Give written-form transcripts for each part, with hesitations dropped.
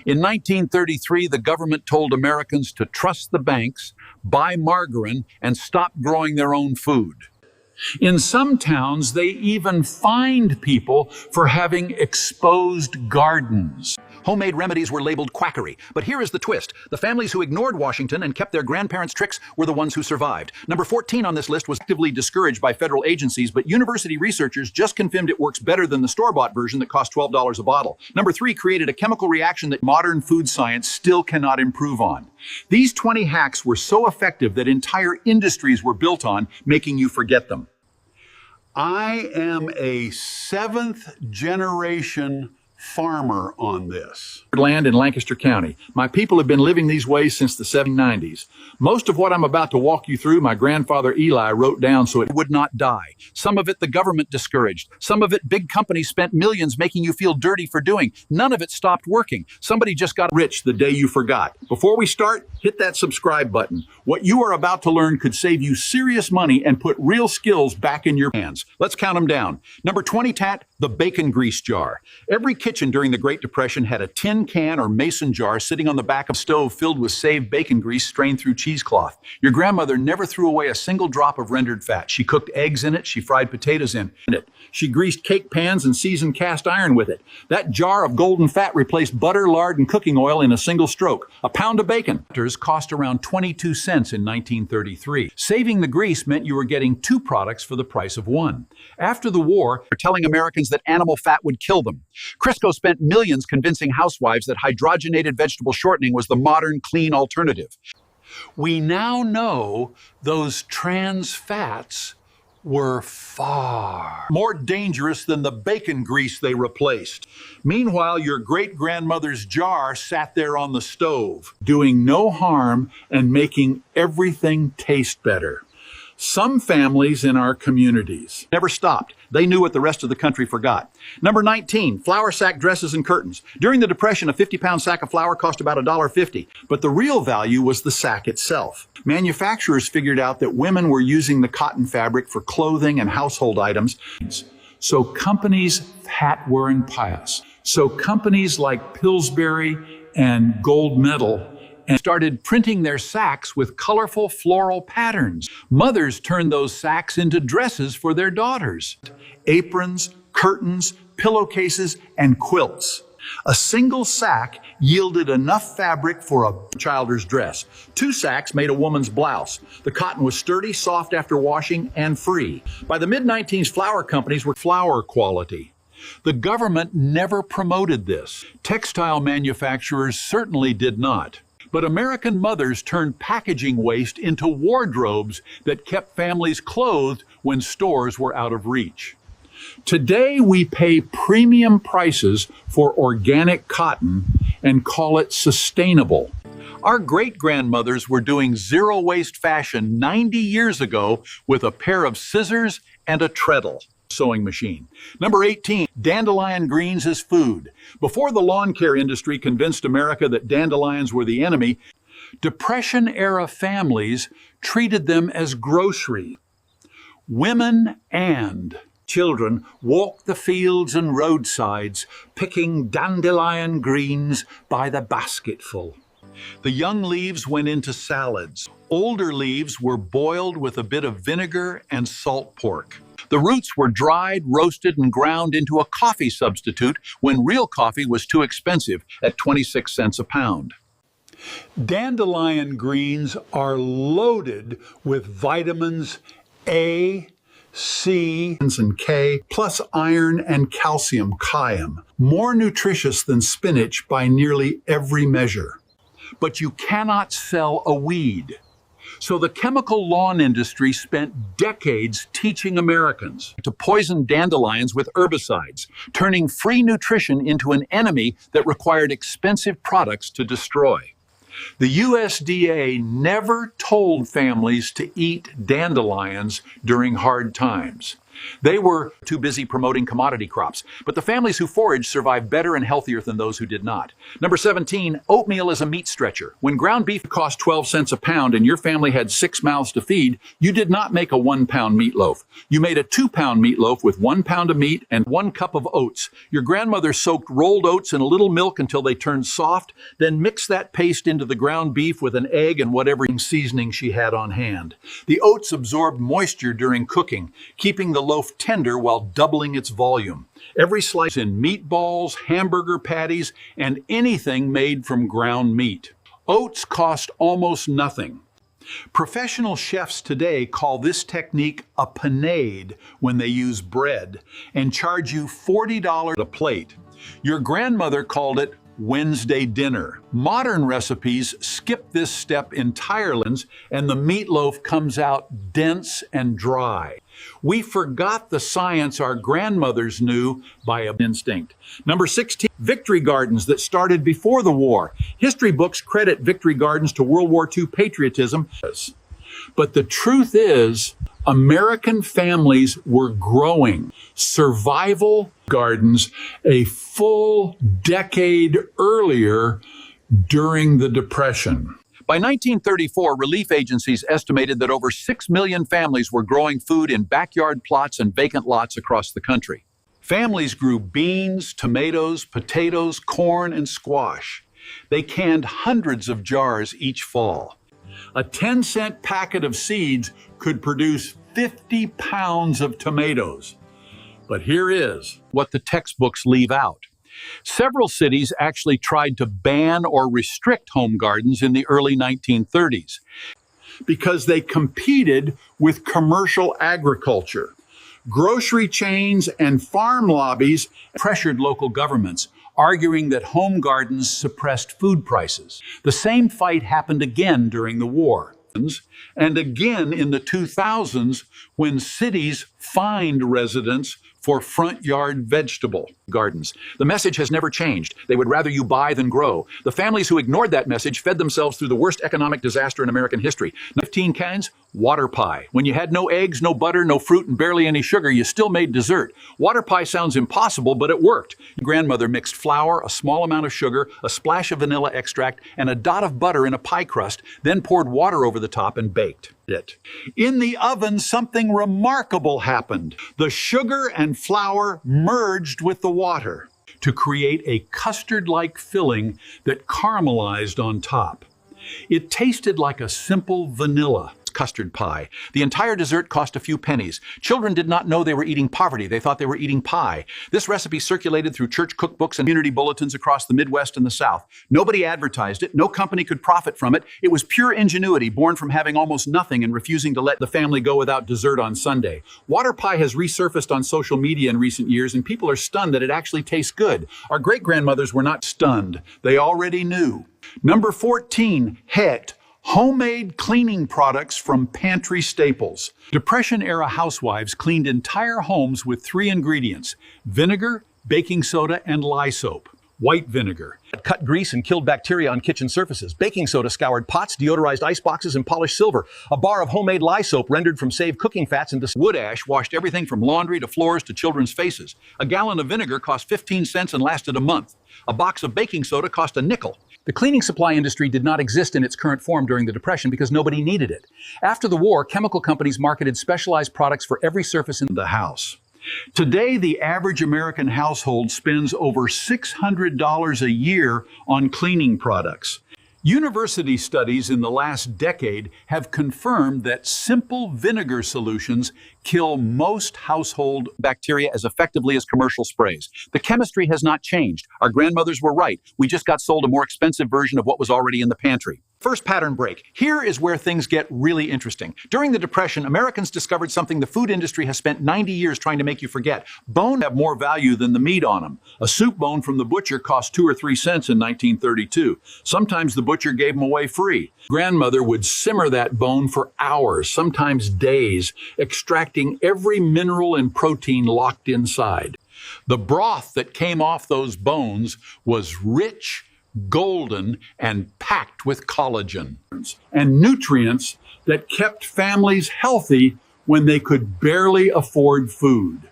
In 1933, the government told Americans to trust the banks, buy margarine, and stop growing their own food. In some towns, they even fined people for having exposed gardens. Homemade remedies were labeled quackery. But here is the twist. The families who ignored Washington and kept their grandparents' tricks were the ones who survived. Number 14 on this list was actively discouraged by federal agencies, but university researchers just confirmed it works better than the store-bought version that cost $12 a bottle. Number 3 created a chemical reaction that modern food science still cannot improve on. These 20 hacks were so effective that entire industries were built on, making you forget them. I am a 7th generation farmer on this. Land in Lancaster County. My people have been living these ways since the 1790s. Most of what I'm about to walk you through, my grandfather Eli wrote down so it would not die. Some of it the government discouraged. Some of it big companies spent millions making you feel dirty for doing. None of it stopped working. Somebody just got rich the day you forgot. Before we start, hit that subscribe button. What you are about to learn could save you serious money and put real skills back in your hands. Let's count them down. Number 20, the bacon grease jar. Every kitchen during the Great Depression had a tin can or mason jar sitting on the back of a stove filled with saved bacon grease strained through cheesecloth. Your grandmother never threw away a single drop of rendered fat. She cooked eggs in it. She fried potatoes in it. She greased cake pans and seasoned cast iron with it. That jar of golden fat replaced butter, lard, and cooking oil in a single stroke. A pound of bacon cost around 22 cents in 1933. Saving the grease meant you were getting 2 products for the price of 1. After the war, they're telling Americans that animal fat would kill them. Crisco spent millions convincing housewives that hydrogenated vegetable shortening was the modern, clean alternative. We now know those trans fats were far more dangerous than the bacon grease they replaced. Meanwhile, your great-grandmother's jar sat there on the stove, doing no harm and making everything taste better. Some families in our communities Never stopped. They knew what the rest of the country forgot. Number 19, flour sack dresses and curtains. During the Depression, a 50-pound sack of flour cost about $1.50, but the real value was the sack itself. Manufacturers figured out that women were using the cotton fabric for clothing and household items. So companies were impious. So companies like Pillsbury and Gold Medal and started printing their sacks with colorful floral patterns. Mothers turned those sacks into dresses for their daughters. aprons, curtains, pillowcases, and quilts. A single sack yielded enough fabric for a child's dress. 2 sacks made a woman's blouse. The cotton was sturdy, soft after washing, and free. By the mid-1900s, flour companies were flour quality. The government never promoted this. Textile manufacturers certainly did not. But American mothers turned packaging waste into wardrobes that kept families clothed when stores were out of reach. Today, we pay premium prices for organic cotton and call it sustainable. Our great-grandmothers were doing zero-waste fashion 90 years ago with a pair of scissors and a treadle sewing machine. Number 18, dandelion greens as food. Before the lawn care industry convinced America that dandelions were the enemy, Depression-era families treated them as grocery. Women and children walked the fields and roadsides, picking dandelion greens by the basketful. The young leaves went into salads. Older leaves were boiled with a bit of vinegar and salt pork. The roots were dried, roasted, and ground into a coffee substitute when real coffee was too expensive at 26 cents a pound. Dandelion greens are loaded with vitamins A, C, and K, plus iron and calcium, chium, more nutritious than spinach by nearly every measure. But you cannot sell a weed. So the chemical lawn industry spent decades teaching Americans to poison dandelions with herbicides, turning free nutrition into an enemy that required expensive products to destroy. The USDA never told families to eat dandelions during hard times. They were too busy promoting commodity crops, but the families who foraged survived better and healthier than those who did not. Number 17, oatmeal is a meat stretcher. When ground beef cost 12 cents a pound and your family had 6 mouths to feed, you did not make a 1-pound meatloaf. You made a 2-pound meatloaf with 1 pound of meat and 1 cup of oats. Your grandmother soaked rolled oats in a little milk until they turned soft, then mixed that paste into the ground beef with an egg and whatever seasoning she had on hand. The oats absorbed moisture during cooking, keeping the loaf tender while doubling its volume. Every slice in meatballs, hamburger patties, and anything made from ground meat. Oats cost almost nothing. Professional chefs today call this technique a panade when they use bread and charge you $40 a plate. Your grandmother called it Wednesday dinner. Modern recipes skip this step entirely, and the meatloaf comes out dense and dry. We forgot the science our grandmothers knew by instinct. Number 16, victory gardens that started before the war. History books credit victory gardens to World War II patriotism. But the truth is, American families were growing survival gardens a full decade earlier during the Depression. By 1934, relief agencies estimated that over 6 million families were growing food in backyard plots and vacant lots across the country. Families grew beans, tomatoes, potatoes, corn, and squash. They canned hundreds of jars each fall. A 10-cent packet of seeds could produce 50 pounds of tomatoes. But here is what the textbooks leave out. Several cities actually tried to ban or restrict home gardens in the early 1930s because they competed with commercial agriculture. Grocery chains and farm lobbies pressured local governments, arguing that home gardens suppressed food prices. The same fight happened again during the war, and again in the 2000s when cities fined residents for front yard vegetable gardens. The message has never changed. They would rather you buy than grow. The families who ignored that message fed themselves through the worst economic disaster in American history. 15 kinds, water pie. When you had no eggs, no butter, no fruit, and barely any sugar, you still made dessert. Water pie sounds impossible, but it worked. Your grandmother mixed flour, a small amount of sugar, a splash of vanilla extract, and a dot of butter in a pie crust, then poured water over the top and baked it. In the oven, something remarkable happened. The sugar and flour merged with the water to create a custard-like filling that caramelized on top. It tasted like a simple vanilla custard pie. The entire dessert cost a few pennies. Children did not know they were eating poverty. They thought they were eating pie. This recipe circulated through church cookbooks and community bulletins across the Midwest and the South. Nobody advertised it. No company could profit from it. It was pure ingenuity born from having almost nothing and refusing to let the family go without dessert on Sunday. Water pie has resurfaced on social media in recent years, and people are stunned that it actually tastes good. Our great-grandmothers were not stunned. They already knew. Number 14, het. Homemade cleaning products from pantry staples. Depression-era housewives cleaned entire homes with 3 ingredients: vinegar, baking soda, and lye soap. White vinegar cut grease and killed bacteria on kitchen surfaces. Baking soda scoured pots, deodorized ice boxes, and polished silver. A bar of homemade lye soap rendered from saved cooking fats into wood ash washed everything from laundry to floors to children's faces. A gallon of vinegar cost 15 cents and lasted a month. A box of baking soda cost a nickel. The cleaning supply industry did not exist in its current form during the Depression because nobody needed it. After the war, chemical companies marketed specialized products for every surface in the house. Today, the average American household spends over $600 a year on cleaning products. University studies in the last decade have confirmed that simple vinegar solutions kill most household bacteria as effectively as commercial sprays. The chemistry has not changed. Our grandmothers were right. We just got sold a more expensive version of what was already in the pantry. First pattern break. Here is where things get really interesting. During the Depression, Americans discovered something the food industry has spent 90 years trying to make you forget. Bones have more value than the meat on them. A soup bone from the butcher cost 2 or 3 cents in 1932. Sometimes the butcher gave them away free. Grandmother would simmer that bone for hours, sometimes days, extracting every mineral and protein locked inside. The broth that came off those bones was rich, golden, and packed with collagen and nutrients that kept families healthy when they could barely afford food.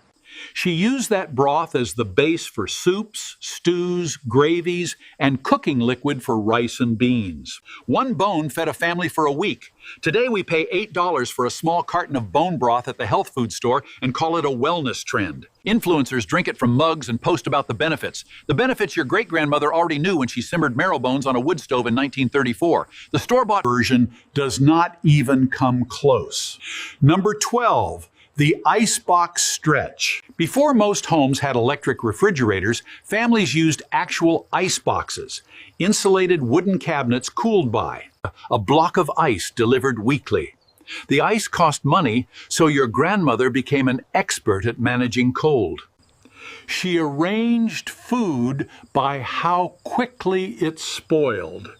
She used that broth as the base for soups, stews, gravies, and cooking liquid for rice and beans. One bone fed a family for a week. Today we pay $8 for a small carton of bone broth at the health food store and call it a wellness trend. Influencers drink it from mugs and post about the benefits. The benefits your great-grandmother already knew when she simmered marrow bones on a wood stove in 1934. The store-bought Version does not even come close. Number 12. The icebox stretch. Before most homes had electric refrigerators, families used actual ice boxes, insulated wooden cabinets cooled by a block of ice delivered weekly. The ice cost money, so your grandmother became an expert at managing cold. She arranged food by how quickly it spoiled,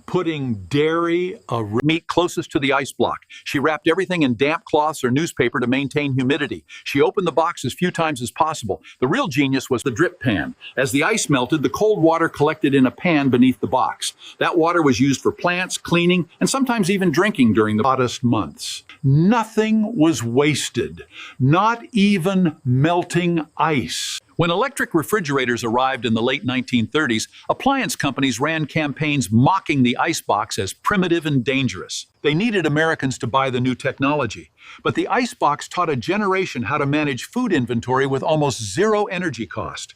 putting dairy, meat closest to the ice block. She wrapped everything in damp cloths or newspaper to maintain humidity. She opened the box as few times as possible. The real genius was the drip pan. As the ice melted, the cold water collected in a pan beneath the box. That water was used for plants, cleaning, and sometimes even drinking during the hottest months. Nothing was wasted, not even melting ice. When electric refrigerators arrived in the late 1930s, appliance companies ran campaigns mocking the icebox as primitive and dangerous. They needed Americans to buy the new technology. But the icebox taught a generation how to manage food inventory with almost zero energy cost.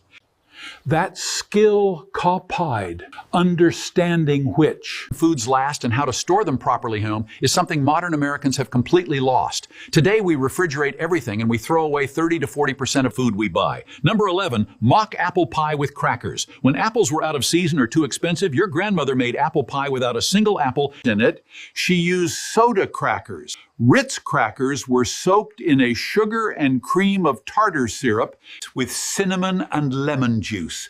That skill copied, understanding which Foods last and how to store them properly home is something modern Americans have completely lost. Today we refrigerate everything and we throw away 30 to 40% of food we buy. Number 11, mock apple pie with crackers. When apples were out of season or too expensive, your grandmother made apple pie without a single apple in it. she used soda crackers. Ritz crackers were soaked in a sugar and cream of tartar syrup with cinnamon and lemon juice,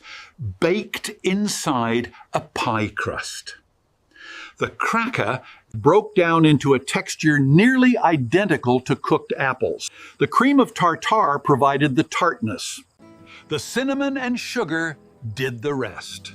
baked inside a pie crust. The cracker broke down into a texture nearly identical to cooked apples. The cream of tartar provided the tartness. The cinnamon and sugar did the rest.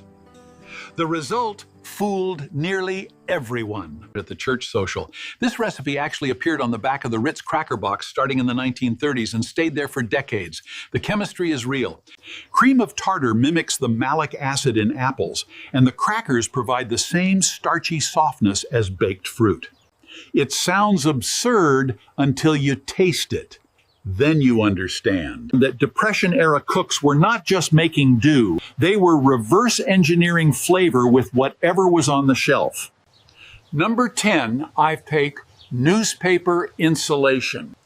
The result fooled nearly everyone at the church social. This recipe actually appeared on the back of the Ritz cracker box starting in the 1930s and stayed there for decades. The chemistry is real. Cream of tartar mimics the malic acid in apples, and the crackers provide the same starchy softness as baked fruit. It sounds absurd until you taste it. Then you understand that Depression-era cooks were not just making do, they were reverse engineering flavor with whatever was on the shelf. Number 10, I take newspaper insulation.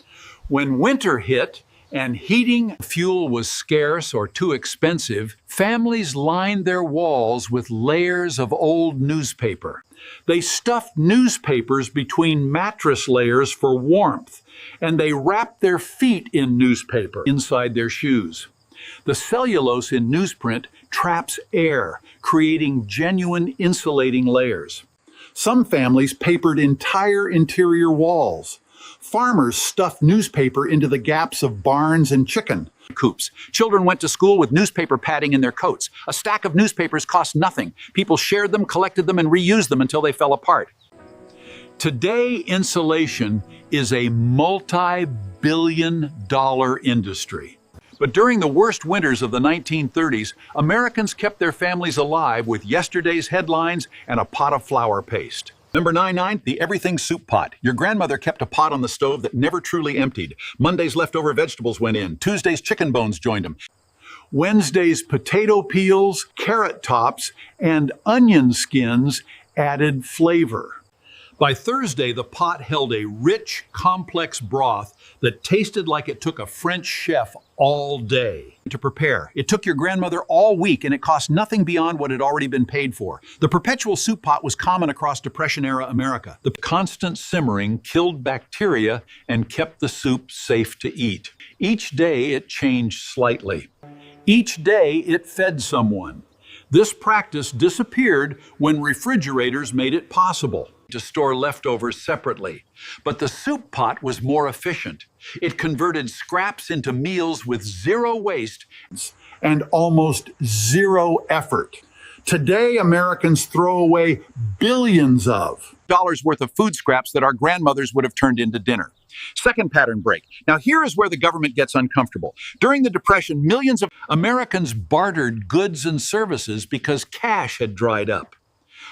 When winter hit and heating fuel was scarce or too expensive, families lined their walls with layers of old newspaper. They stuffed newspapers between mattress layers for warmth, and they wrapped their feet in newspaper inside their shoes. The cellulose in newsprint traps air, creating genuine insulating layers. Some families papered entire interior walls. Farmers stuffed newspaper into the gaps of barns and chicken coops. Children went to school with newspaper padding in their coats. A stack of newspapers cost nothing. People shared them, collected them, and reused them until they fell apart. Today, insulation is a multi-billion-dollar industry. But during the worst winters of the 1930s, Americans kept their families alive with yesterday's headlines and a pot of flour paste. Number 99, the everything soup pot. Your grandmother kept a pot on the stove that never truly emptied. Monday's leftover vegetables went in. Tuesday's chicken bones joined them. Wednesday's potato peels, carrot tops, and onion skins added flavor. By Thursday, the pot held a rich, complex broth that tasted like it took a French chef all day To prepare. It took your grandmother all week and it cost nothing beyond what had already been paid for. The perpetual soup pot was common across Depression-era America. The constant simmering killed bacteria and kept the soup safe to eat. Each day it changed slightly. Each day it fed someone. This practice disappeared when refrigerators made it possible to store leftovers separately. But the soup pot was more efficient. It converted scraps into meals with zero waste and almost zero effort. Today, Americans throw away billions of dollars worth of food scraps that our grandmothers would have turned into dinner. Second pattern break. Now, here is where the government gets uncomfortable. During the Depression, millions of Americans bartered goods and services because cash had dried up.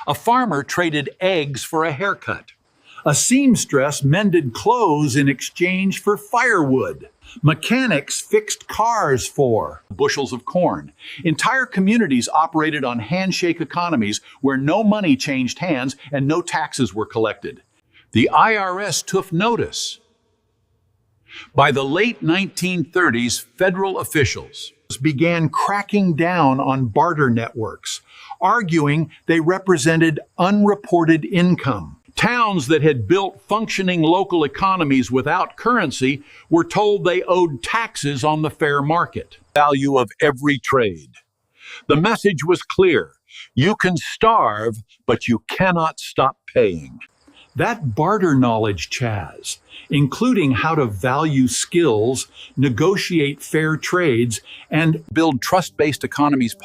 A farmer traded eggs for a haircut. A seamstress mended clothes in exchange for firewood. Mechanics fixed cars for bushels of corn. Entire communities operated on handshake economies where no money changed hands and no taxes were collected. The IRS took notice. By the late 1930s, federal officials began cracking down on barter networks, arguing they represented unreported income. Towns that had built functioning local economies without currency were told they owed taxes on the fair market. Value of every trade. The message was clear. You can starve, but you cannot stop paying. That barter knowledge, Chaz, including how to value skills, negotiate fair trades, and build trust-based economies,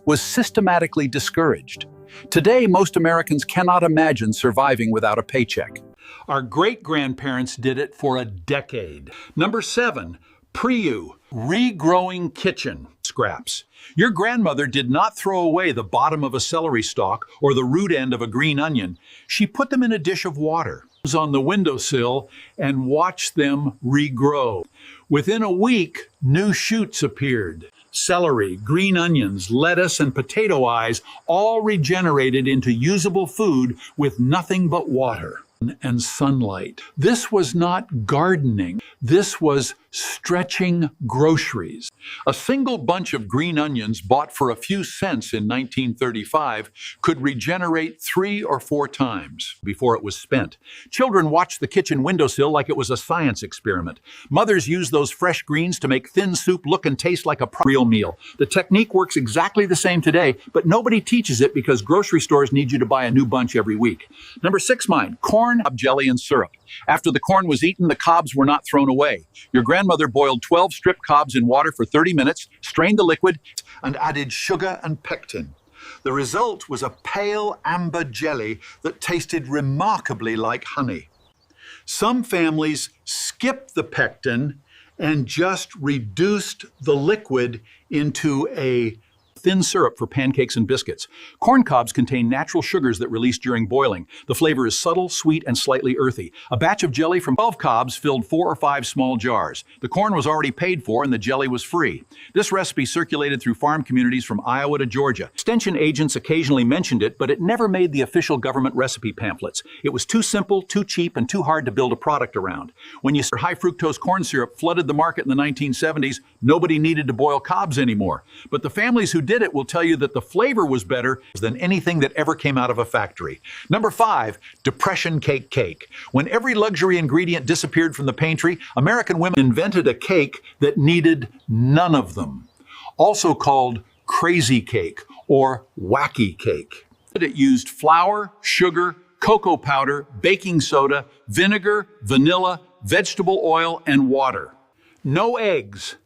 was systematically discouraged. Today, most Americans cannot imagine surviving without a paycheck. Our great-grandparents did it for a decade. Number 7, Priu, regrowing kitchen scraps. Your grandmother did not throw away the bottom of a celery stalk or the root end of a green onion. She put them in a dish of water on the windowsill and watched them regrow. Within a week, new shoots appeared. Celery, green onions, lettuce, and potato eyes all regenerated into usable food with nothing but water and sunlight. This was not gardening. This was stretching groceries. A single bunch of green onions bought for a few cents in 1935 could regenerate 3 or 4 times before it was spent. Children watched the kitchen windowsill like it was a science experiment. Mothers used those fresh greens to make thin soup look and taste like a real meal. The technique works exactly the same today, but nobody teaches it because grocery stores need you to buy a new bunch every week. Number 6, corn, jelly, and syrup. After the corn was eaten, the cobs were not thrown away. Your grandmother boiled 12 strip cobs in water for 30 minutes, strained the liquid, and added sugar and pectin. The result was a pale amber jelly that tasted remarkably like honey. Some families skipped the pectin and just reduced the liquid into a thin syrup for pancakes and biscuits. Corn cobs contain natural sugars that release during boiling. The flavor is subtle, sweet, and slightly earthy. A batch of jelly from 12 cobs filled 4 or 5 small jars. The corn was already paid for and the jelly was free. This recipe circulated through farm communities from Iowa to Georgia. Extension agents occasionally mentioned it, but it never made the official government recipe pamphlets. It was too simple, too cheap, and too hard to build a product around. When high fructose corn syrup flooded the market in the 1970s, nobody needed to boil cobs anymore. But the families who did it will tell you that the flavor was better than anything that ever came out of a factory. Number 5, depression cake. When every luxury ingredient disappeared from the pantry, American women invented a cake that needed none of them, also called crazy cake or wacky cake. It used flour, sugar, cocoa powder, baking soda, vinegar, vanilla, vegetable oil, and water. No eggs,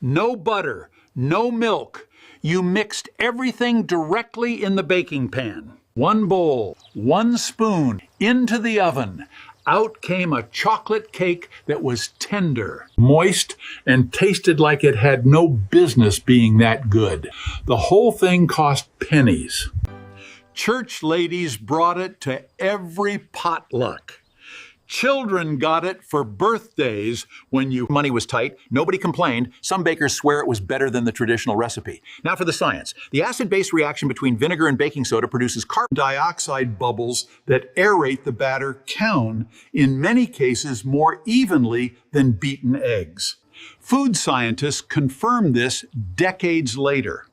no butter, no milk. You mixed everything directly in the baking pan. 1 bowl, 1 spoon, into the oven. Out came a chocolate cake that was tender, moist, and tasted like it had no business being that good. The whole thing cost pennies. Church ladies brought it to every potluck. Children got it for birthdays when money was tight. Nobody complained. Some bakers swear it was better than the traditional recipe. Now for the science. The acid-base reaction between vinegar and baking soda produces carbon dioxide bubbles that aerate the batter down, in many cases more evenly than beaten eggs. Food scientists confirmed this decades later.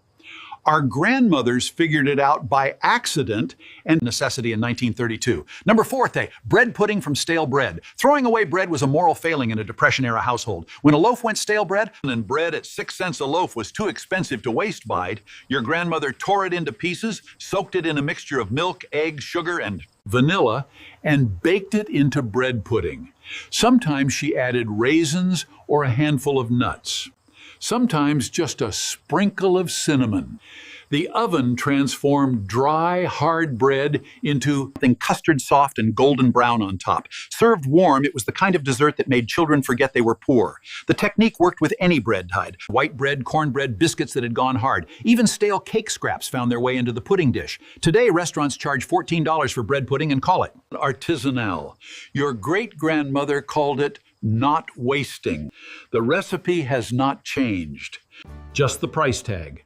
Our grandmothers figured it out by accident and necessity in 1932. Number 4, bread pudding from stale bread. Throwing away bread was a moral failing in a Depression-era household. When a loaf went stale bread, and bread at 6 cents a loaf was too expensive to waste by, your grandmother tore it into pieces, soaked it in a mixture of milk, eggs, sugar, and vanilla, and baked it into bread pudding. Sometimes she added raisins or a handful of nuts. Sometimes just a sprinkle of cinnamon. The oven transformed dry, hard bread into Something custard soft and golden brown on top. Served warm, it was the kind of dessert that made children forget they were poor. The technique worked with any bread type. White bread, cornbread, biscuits that had gone hard. Even stale cake scraps found their way into the pudding dish. Today, restaurants charge $14 for bread pudding and call it artisanal. Your great-grandmother called it not wasting. The recipe has not changed, just the price tag.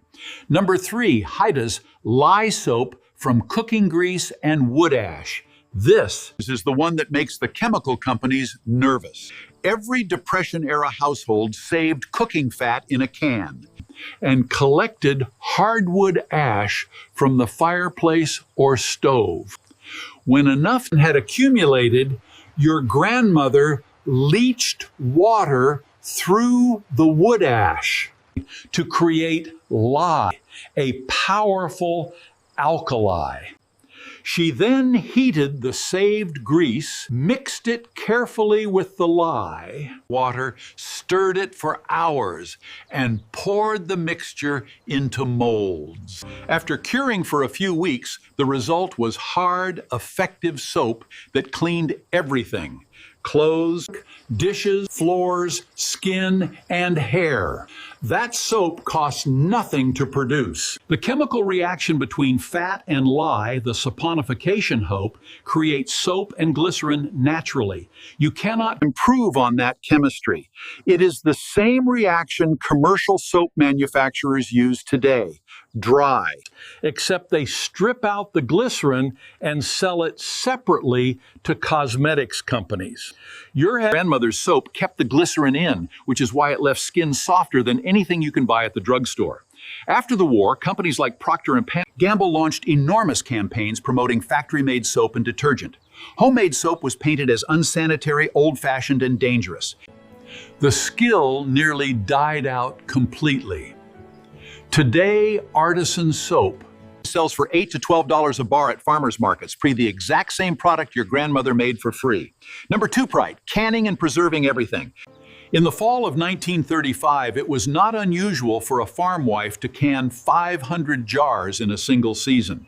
Number 3, Haida's lye soap from cooking grease and wood ash. This is the one that makes the chemical companies nervous. Every Depression-era household saved cooking fat in a can and collected hardwood ash from the fireplace or stove. When enough had accumulated, your grandmother leached water through the wood ash to create lye, a powerful alkali. She then heated the saved grease, mixed it carefully with the lye water, stirred it for hours, and poured the mixture into molds. After curing for a few weeks, the result was hard, effective soap that cleaned everything: clothes, dishes, floors, skin, and hair. That soap costs nothing to produce. The chemical reaction between fat and lye, the saponification hope, creates soap and glycerin naturally. You cannot improve on that chemistry. It is the same reaction commercial soap manufacturers use today: dry. Except they strip out the glycerin and sell it separately to cosmetics companies. Your grandmother's soap kept the glycerin in, which is why it left skin softer than anything you can buy at the drugstore. After the war, companies like Procter & Gamble launched enormous campaigns promoting factory-made soap and detergent. Homemade soap was painted as unsanitary, old-fashioned, and dangerous. The skill nearly died out completely. Today, artisan soap Sells for $8 to $12 a bar at farmers markets, the exact same product your grandmother made for free. Number 2 pride, canning and preserving everything. In the fall of 1935, it was not unusual for a farm wife to can 500 jars in a single season.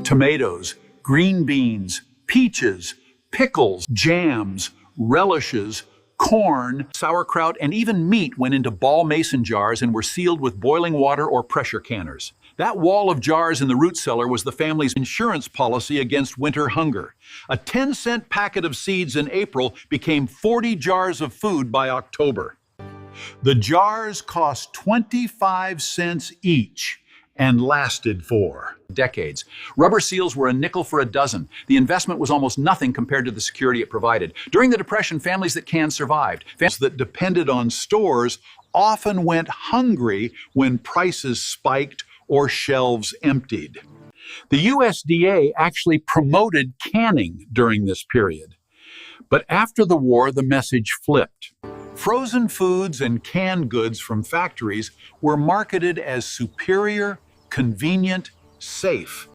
Tomatoes, green beans, peaches, pickles, jams, relishes, corn, sauerkraut, and even meat went into ball mason jars and were sealed with boiling water or pressure canners. That wall of jars in the root cellar was the family's insurance policy against winter hunger. A 10-cent packet of seeds in April became 40 jars of food by October. The jars cost 25 cents each and lasted for decades. Rubber seals were a nickel for a dozen. The investment was almost nothing compared to the security it provided. During the Depression, families that canned survived. Families that depended on stores often went hungry when prices spiked or shelves emptied. The USDA actually promoted canning during this period. But after the war, the message flipped. Frozen foods and canned goods from factories were marketed as superior, convenient, safe.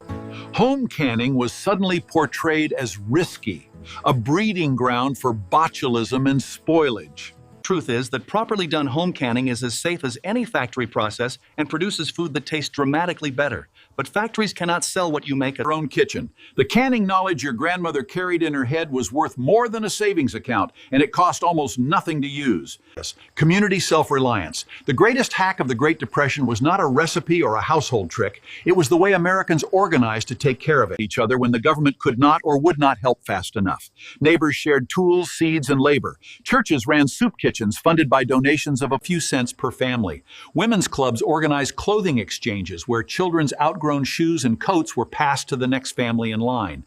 Home canning was suddenly portrayed as risky, a breeding ground for botulism and spoilage. Truth is that properly done home canning is as safe as any factory process and produces food that tastes dramatically better. But factories cannot sell what you make at Your own kitchen. The canning knowledge your grandmother carried in her head was worth more than a savings account, and it cost almost nothing to use. Yes. Community self-reliance. The greatest hack of the Great Depression was not a recipe or a household trick. It was the way Americans organized to take care of each other when the government could not or would not help fast enough. Neighbors shared tools, seeds, and labor. Churches ran soup kitchens funded by donations of a few cents per family. Women's clubs organized clothing exchanges where children's outgrown shoes and coats were passed to the next family in line.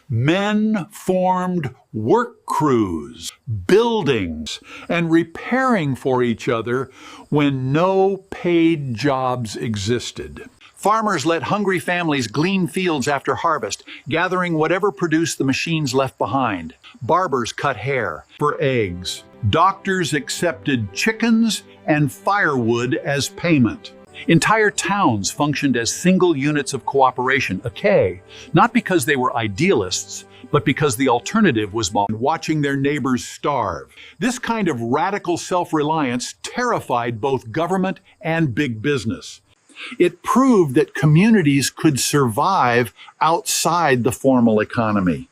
Men formed work crews, buildings, and repairing for each other when no paid jobs existed. Farmers let hungry families glean fields after harvest, gathering whatever produce the machines left behind. Barbers cut hair for eggs. Doctors accepted chickens and firewood as payment. Entire towns functioned as single units of cooperation, a K, not because they were idealists, but because the alternative was watching their neighbors starve. This kind of radical self-reliance terrified both government and big business. It proved that communities could survive outside the formal economy.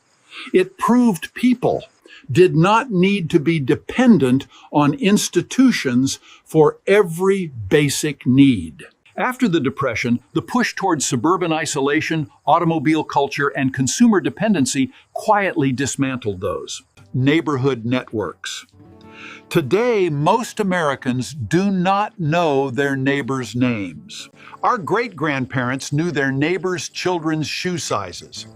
It proved people did not need to be dependent on institutions for every basic need. After the Depression, the push towards suburban isolation, automobile culture, and consumer dependency quietly dismantled those. Neighborhood networks. Today, most Americans do not know their neighbors' names. Our great-grandparents knew their neighbors' children's shoe sizes.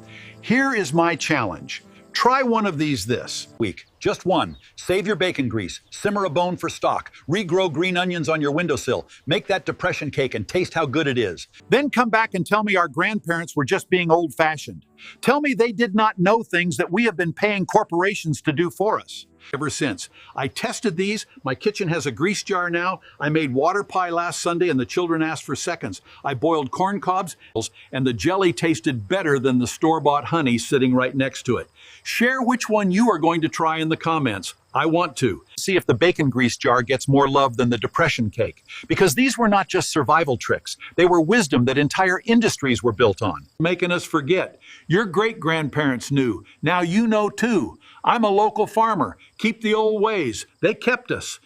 Here is my challenge. Try one of these this week. Just one. Save your bacon grease. Simmer a bone for stock. Regrow green onions on your windowsill. Make that depression cake and taste how good it is. Then come back and tell me our grandparents were just being old-fashioned. Tell me they did not know things that we have been paying corporations to do for us. Ever since. I tested these. My kitchen has a grease jar now. I made water pie last Sunday and the children asked for seconds. I boiled corn cobs and the jelly tasted better than the store-bought honey sitting right next to it. Share which one you are going to try in the comments. I want to. See if the bacon grease jar gets more love than the depression cake. Because these were not just survival tricks. They were wisdom that entire industries were built on. Making us forget. Your great-grandparents knew. Now you know too. I'm a local farmer. Keep the old ways. They kept us.